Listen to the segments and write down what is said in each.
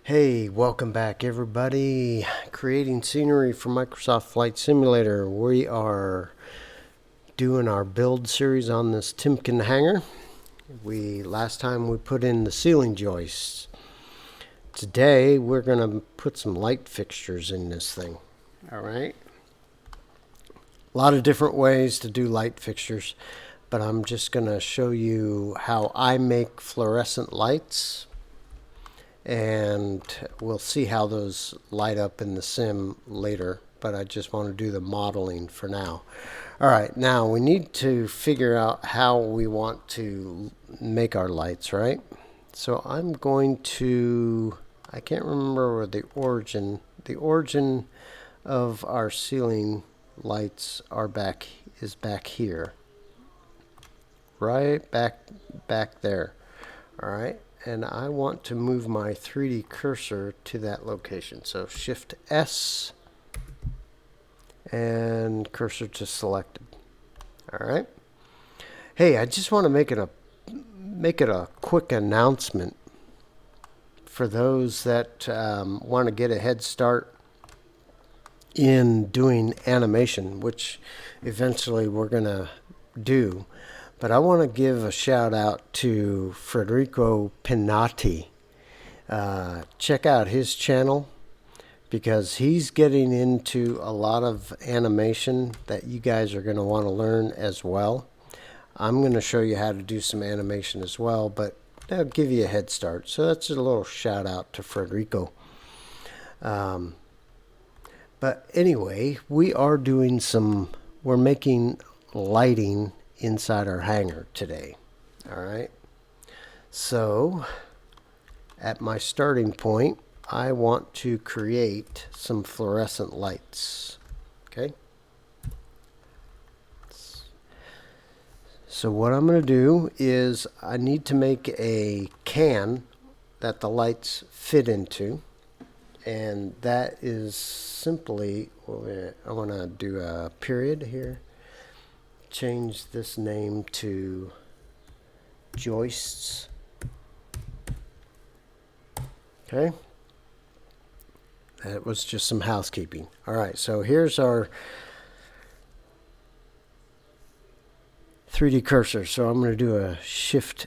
Hey, welcome back everybody. Creating scenery for Microsoft Flight Simulator. We are doing our build series on this Timken hangar. Last time we put in the ceiling joists. Today we're going to put some light fixtures in this thing. All right. A lot of different ways to do light fixtures, but I'm just going to show you how I make fluorescent lights. And we'll see how those light up in the sim later, but I just want to do the modeling for now. All right, now we need to figure out how we want to make our lights, right? So I'm going to, I can't remember where the origin of our ceiling lights is back here. Right back there. All right. And I want to move my 3D cursor to that location. So Shift S and cursor to selected. All right. Hey, I just want to make it a quick announcement for those that want to get a head start in doing animation, which eventually we're going to do. But I want to give a shout out to Federico Pinati. Check out his channel because he's getting into a lot of animation that you guys are going to want to learn as well. I'm going to show you how to do some animation as well, but that'll give you a head start. So that's a little shout out to Federico. But anyway, we're making lighting inside our hangar today. All right. So at my starting point, I want to create some fluorescent lights. Okay. So what I'm going to do is I need to make a can that the lights fit into. And that is simply, I want to do a period here. Change this name to joists. Okay. That was just some housekeeping. All right, so here's our 3D cursor. So I'm going to do a Shift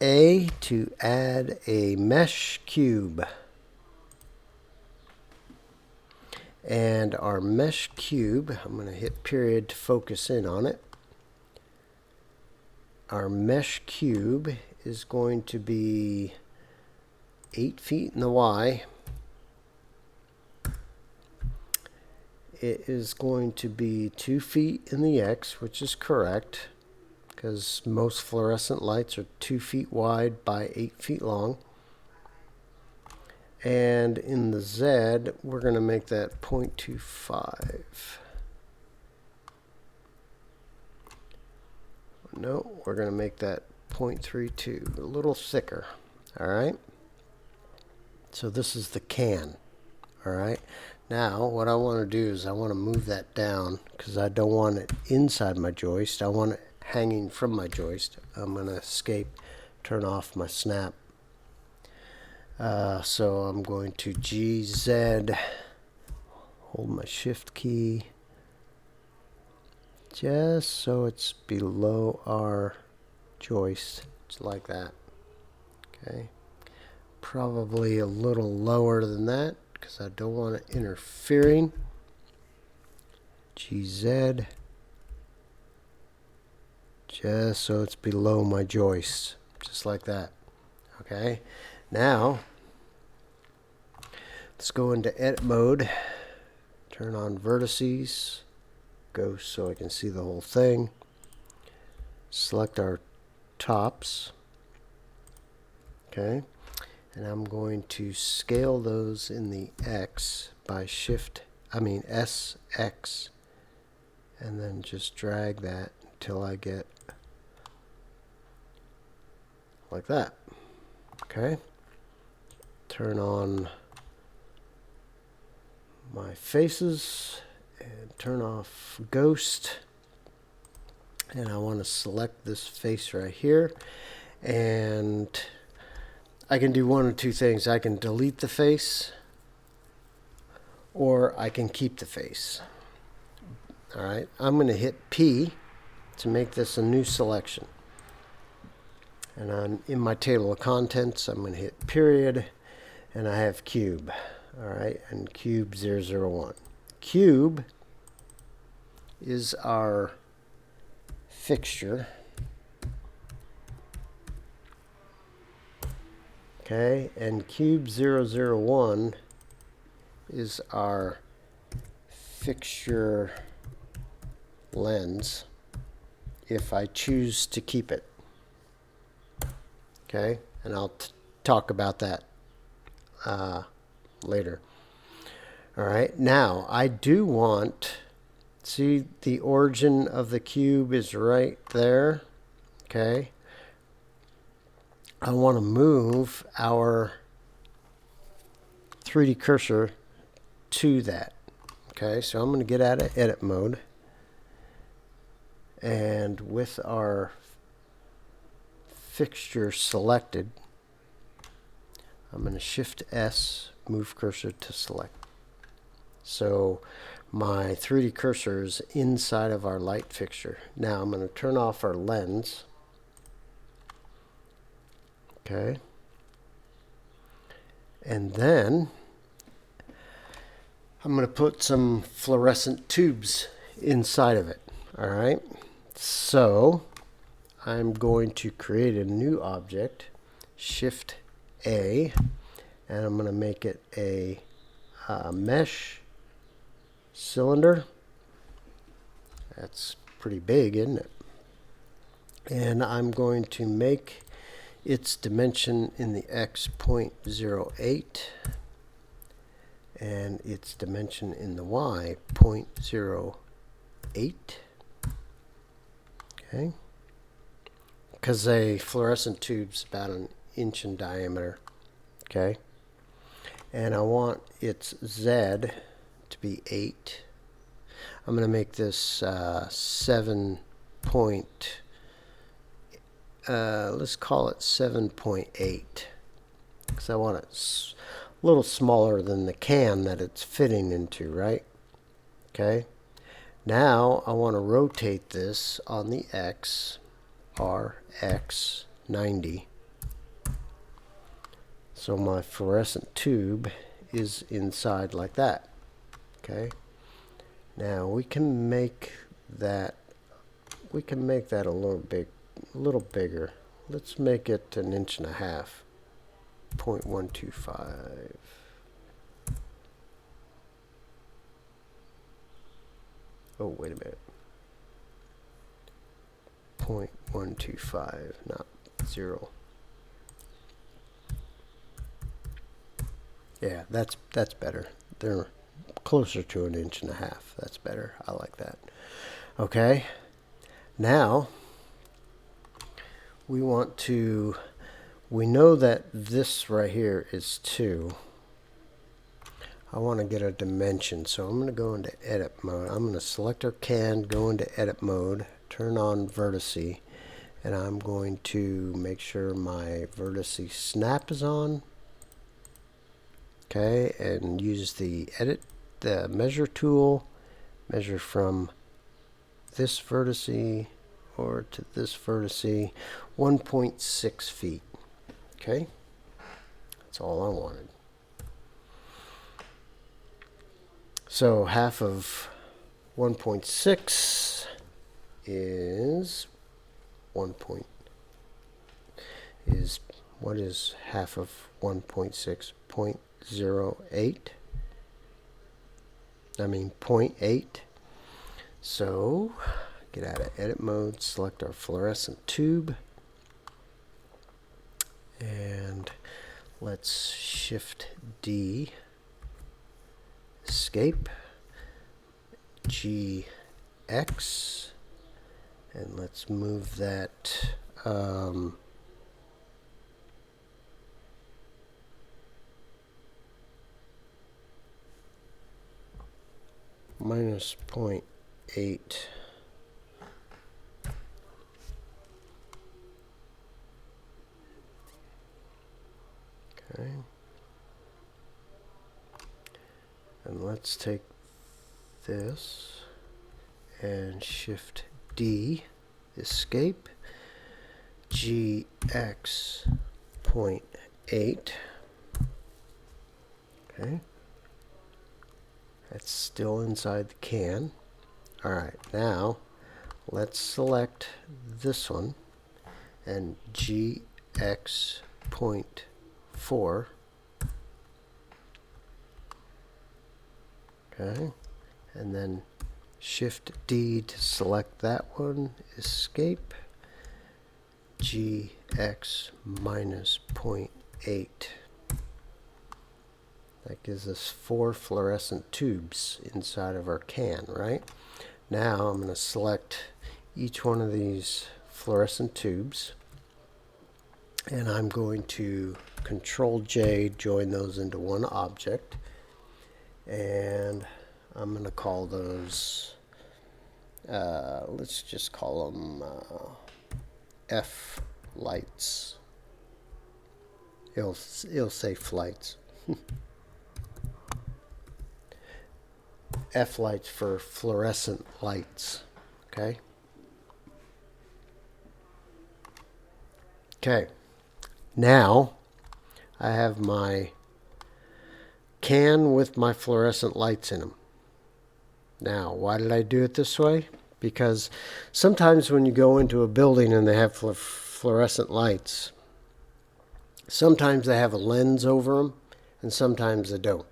A to add a mesh cube. And our mesh cube, I'm going to hit period to focus in on it. Our mesh cube is going to be 8 feet in the Y. It is going to be 2 feet in the X, which is correct, because most fluorescent lights are 2 feet wide by 8 feet long. And in the Z, we're going to make that 0.25. No, we're going to make that 0.32, a little thicker. All right. So this is the can. All right. Now, what I want to do is I want to move that down because I don't want it inside my joist. I want it hanging from my joist. I'm going to escape, turn off my snap. So I'm going to GZ, hold my shift key, just so it's below our joist, just like that. Okay, probably a little lower than that because I don't want it interfering. GZ, just so it's below my joist, just like that. Okay, now let's go into edit mode, turn on vertices, go so I can see the whole thing, select our tops, okay, and I'm going to scale those in the X by SX, and then just drag that until I get like that. Okay, turn on my faces and turn off ghost, and I want to select this face right here, and I can do one of two things. I can delete the face, or I can keep the face. All right, I'm going to hit P to make this a new selection. And in my table of contents, I'm going to hit period, and I have cube. All right, and cube 001. Cube is our fixture. Okay, and cube 001 is our fixture lens if I choose to keep it. Okay, and I'll talk about that later. All right, now I do want, see the origin of the cube is right there. Okay, I want to move our 3D cursor to that. Okay, so I'm going to get out of edit mode, and with our fixture selected, I'm going to shift S, move cursor to select. So my 3D cursor is inside of our light fixture. Now I'm going to turn off our lens. Okay. And then I'm going to put some fluorescent tubes inside of it. All right. So I'm going to create a new object, Shift A, and I'm going to make it a mesh cylinder. That's pretty big, isn't it? And I'm going to make its dimension in the X 0.08 and its dimension in the Y 0.08. Okay. Because a fluorescent tube's about an inch in diameter. Okay. And I want its Z to be 8. I'm going to make this 7 point, let's call it 7.8, because I want it a little smaller than the can that it's fitting into, right? Okay. Now I want to rotate this on the X, RX 90. So my fluorescent tube is inside like that. Okay. Now we can make that a little bigger. Let's make it 1.5 inches, 0.125. Oh, wait a minute. 0.125, not 0. Yeah, that's better. They're closer to 1.5 inches. That's better. I like that. Okay. Now we know that this right here is 2. I want to get a dimension, so I'm going to go into edit mode. I'm going to select our can, go into edit mode, turn on vertice, and I'm going to make sure my vertice snap is on. Okay, and use the measure tool, measure from this vertice or to this vertice, 1.6 feet. Okay, that's all I wanted. So half of 1.6 is what is half of 1.6? 0.08. I mean 0.8. So get out of edit mode, select our fluorescent tube, and let's shift D, escape, GX, and let's move that minus 0.8. And let's take this and Shift D, escape, GX.8. Okay. That's still inside the can. Alright, now let's select this one and GX.4. Okay, and then Shift D to select that one, escape, GX-0.8. That gives us 4 fluorescent tubes inside of our can, right? Now I'm going to select each one of these fluorescent tubes, and I'm going to Control J, join those into one object, and I'm going to call those, let's just call them F lights. It'll say flights. F lights for fluorescent lights. Okay. Okay. Now I have my can with my fluorescent lights in them. Now, why did I do it this way? Because sometimes when you go into a building and they have fluorescent lights, sometimes they have a lens over them and sometimes they don't.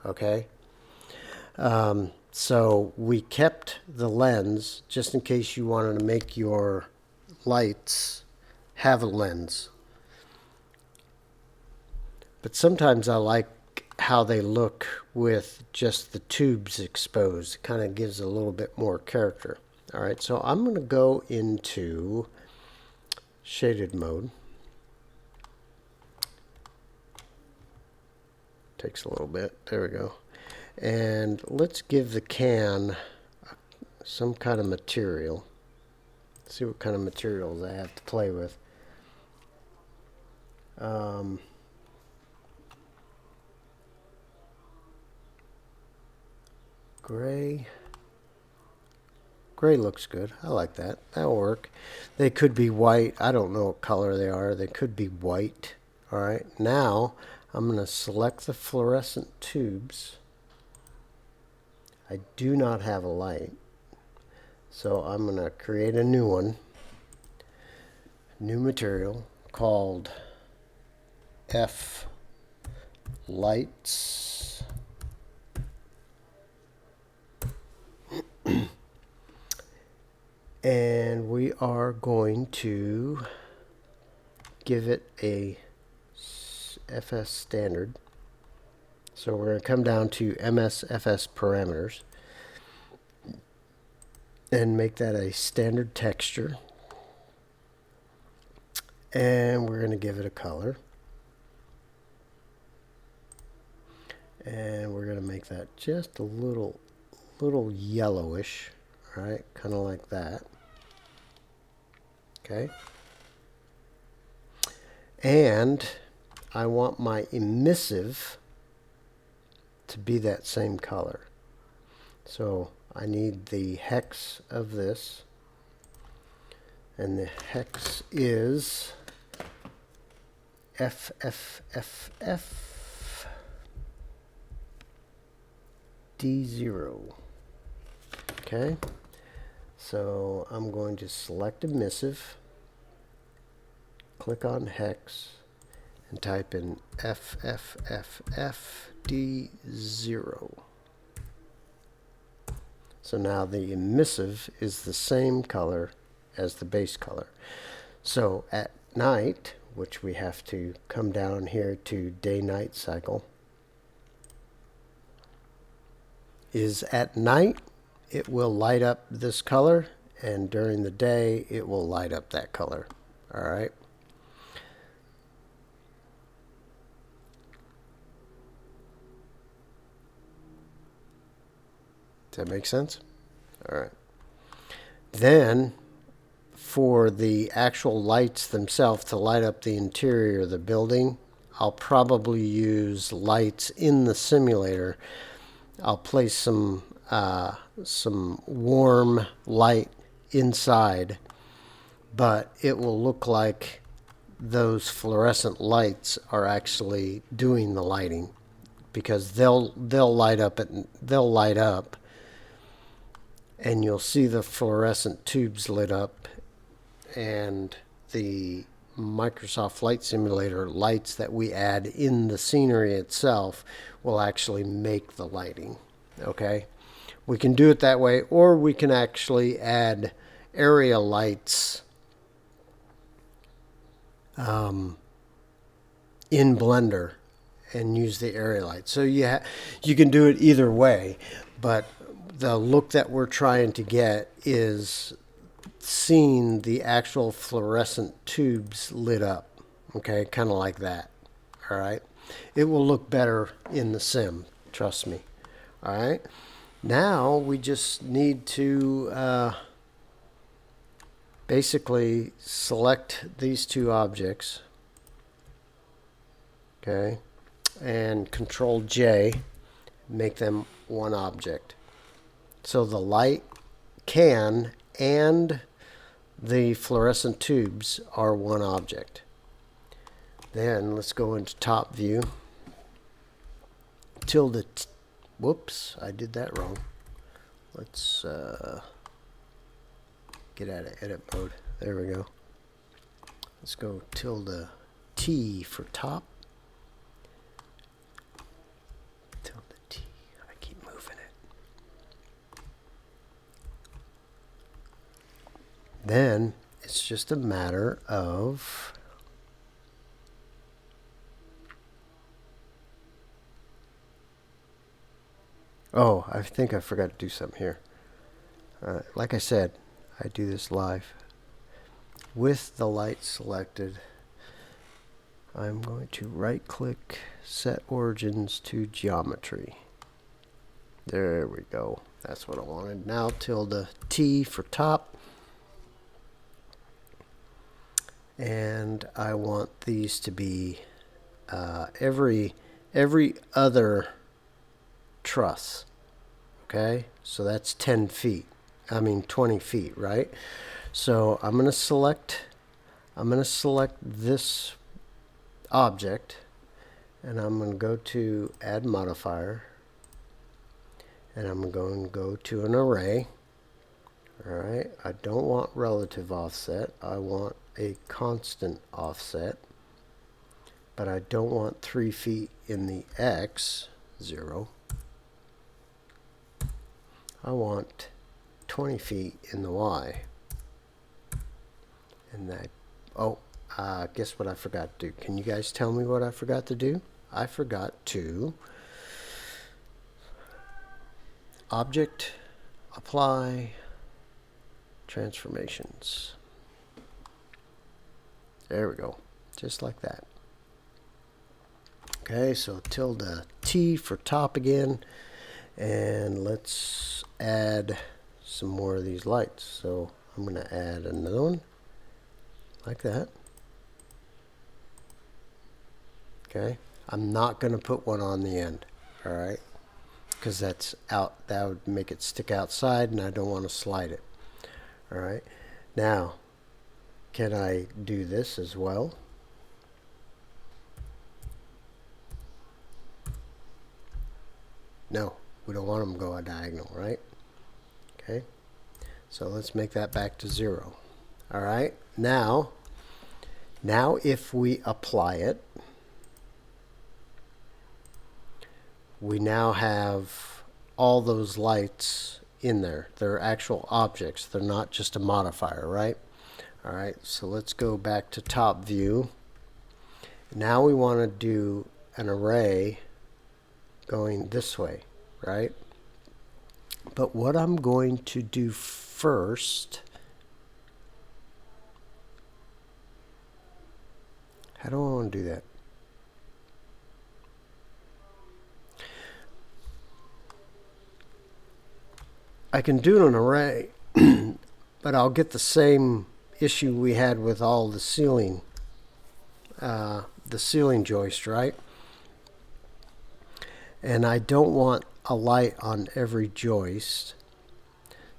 Okay? So we kept the lens just in case you wanted to make your lights have a lens. But sometimes I like how they look with just the tubes exposed. It kind of gives a little bit more character. All right, so I'm going to go into shaded mode. Takes a little bit. There we go. And let's give the can some kind of material. See what kind of materials I have to play with. Gray. Gray looks good. I like that. That'll work. They could be white. I don't know what color they are. They could be white. All right. Now I'm going to select the fluorescent tubes. I do not have a light, so I'm going to create a new one, new material called F lights. And we are going to give it a FS standard. So we're going to come down to MSFS parameters and make that a standard texture. And we're going to give it a color. And we're going to make that just a little yellowish, right? Kind of like that. Okay. And I want my emissive to be that same color. So I need the hex of this, and the hex is FFFF D0. Okay, so I'm going to select emissive, click on hex, and type in FFFFD0. So now the emissive is the same color as the base color. So at night, which we have to come down here to day-night cycle, is at night it will light up this color, and during the day it will light up that color. All right. Does that make sense? All right. Then for the actual lights themselves to light up the interior of the building, I'll probably use lights in the simulator I'll place some warm light inside, but it will look like those fluorescent lights are actually doing the lighting, because they'll light up and you'll see the fluorescent tubes lit up, and the Microsoft Flight Simulator lights that we add in the scenery itself will actually make the lighting. Okay, we can do it that way, or we can actually add area lights in Blender and use the area light. So you can do it either way, but the look that we're trying to get is seeing the actual fluorescent tubes lit up. Okay, kind of like that. All right, it will look better in the sim, trust me. All right, now we just need to basically select these two objects, okay, and Control J, make them one object. So the light can and the fluorescent tubes are one object. Then let's go into top view, tilde, whoops, I did that wrong. Let's get out of edit mode. There we go. Let's go tilde T for top. Tilde T. I keep moving it. Then it's just a matter of I think I forgot to do something here. Like I said, I do this live. With the light selected, I'm going to right click, set origins to geometry. There we go. That's what I wanted. Now tilde T for top. And I want these to be every other truss. Okay, so that's 10 feet. I mean 20 feet, right? So I'm going to select this object, and I'm going to go to add modifier, and I'm going to go to an array. All right, I don't want relative offset. I want a constant offset, but I don't want 3 feet in the X, 0. I want 20 feet in the Y. And that, guess what I forgot to do? Can you guys tell me what I forgot to do? I forgot to object, apply, transformations. There we go. Just like that. Okay, so tilde T for top again. And let's add some more of these lights. So I'm going to add another one like that. Okay, I'm not going to put one on the end. All right, because that's out. That would make it stick outside, and I don't want to slide it. All right, now can I do this as well? No, we don't want them to go diagonal, right? Okay, so let's make that back to 0. All right, now if we apply it, we now have all those lights in there. They're actual objects. They're not just a modifier, right? All right, so let's go back to top view. Now we want to do an array going this way, right? But what I'm going to do first, how do I want to do that? I can do an array, but I'll get the same issue we had with all the ceiling joist, right? And I don't want a light on every joist.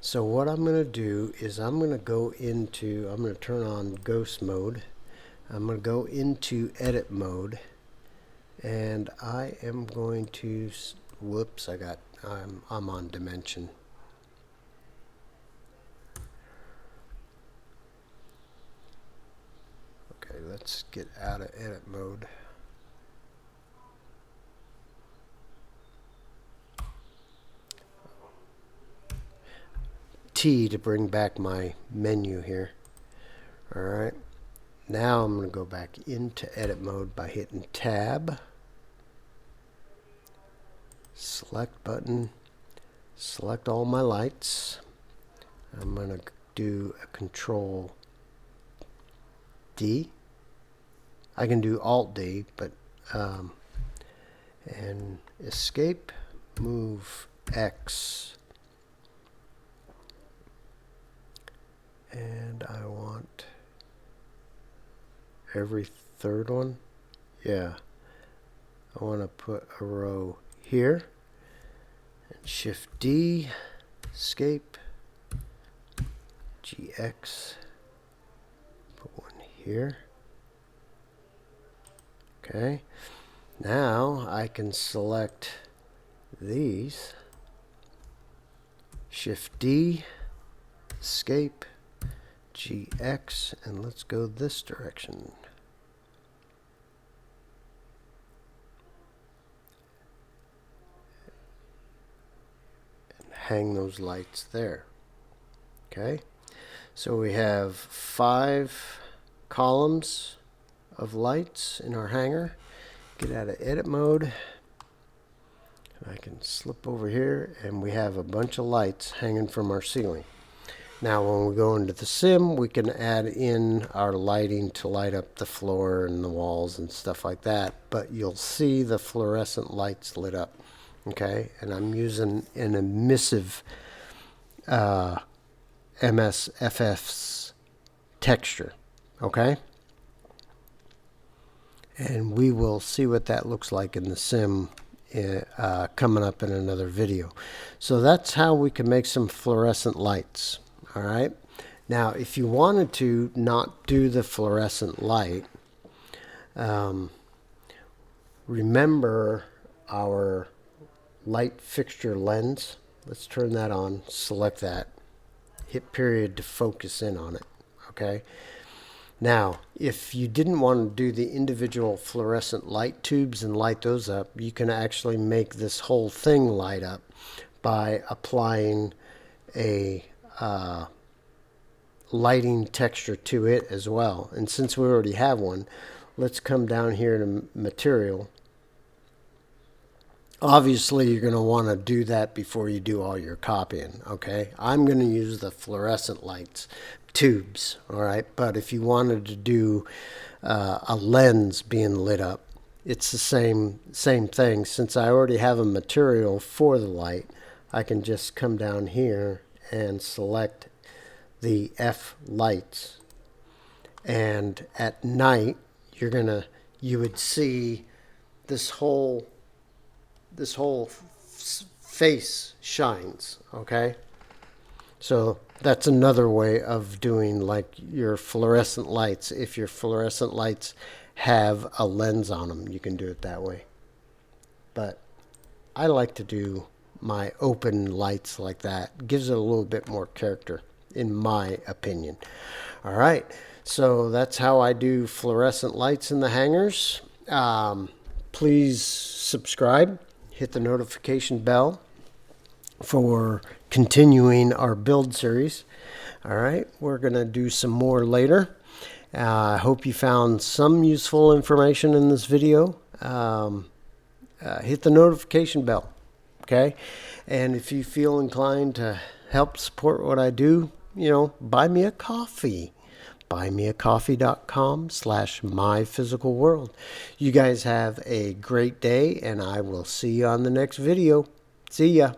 So what I'm going to do is I'm going to turn on ghost mode. I'm going to go into edit mode, and I am going to, whoops, I'm on dimension. Okay, let's get out of edit mode. T to bring back my menu here. Alright, now I'm going to go back into edit mode by hitting tab, select button, select all my lights. I'm going to do a control D. I can do alt D, but and escape, move X. And I want every third one. Yeah. I want to put a row here. And shift D, escape, GX, put one here. Okay. Now I can select these. Shift D, escape, GX, and let's go this direction. And hang those lights there. Okay, so we have 5 columns of lights in our hanger. Get out of edit mode. I can slip over here, and we have a bunch of lights hanging from our ceiling. Now when we go into the sim, we can add in our lighting to light up the floor and the walls and stuff like that, but you'll see the fluorescent lights lit up. Okay, and I'm using an emissive MSFS texture. Okay, and we will see what that looks like in the sim coming up in another video. So that's how we can make some fluorescent lights. All right. Now, if you wanted to not do the fluorescent light, remember our light fixture lens. Let's turn that on. Select that. Hit period to focus in on it. Okay. Now, if you didn't want to do the individual fluorescent light tubes and light those up, you can actually make this whole thing light up by applying a lighting texture to it as well. And since we already have one, let's come down here to material. Obviously, you're going to want to do that before you do all your copying. Okay, I'm going to use the fluorescent lights tubes. All right, but if you wanted to do a lens being lit up, it's the same thing. Since I already have a material for the light, I can just come down here and select the F lights, and at night you would see this whole face shines. Okay, so that's another way of doing like your fluorescent lights. If your fluorescent lights have a lens on them, you can do it that way. But I like to do my open lights like that. Gives it a little bit more character, in my opinion. All right, so that's how I do fluorescent lights in the hangers. Please subscribe, hit the notification bell for continuing our build series. All right, we're going to do some more later. I hope you found some useful information in this video. Hit the notification bell. Okay, and if you feel inclined to help support what I do, buy me a coffee. buymeacoffee.com/myphysicalworld. You guys have a great day, and I will see you on the next video. See ya.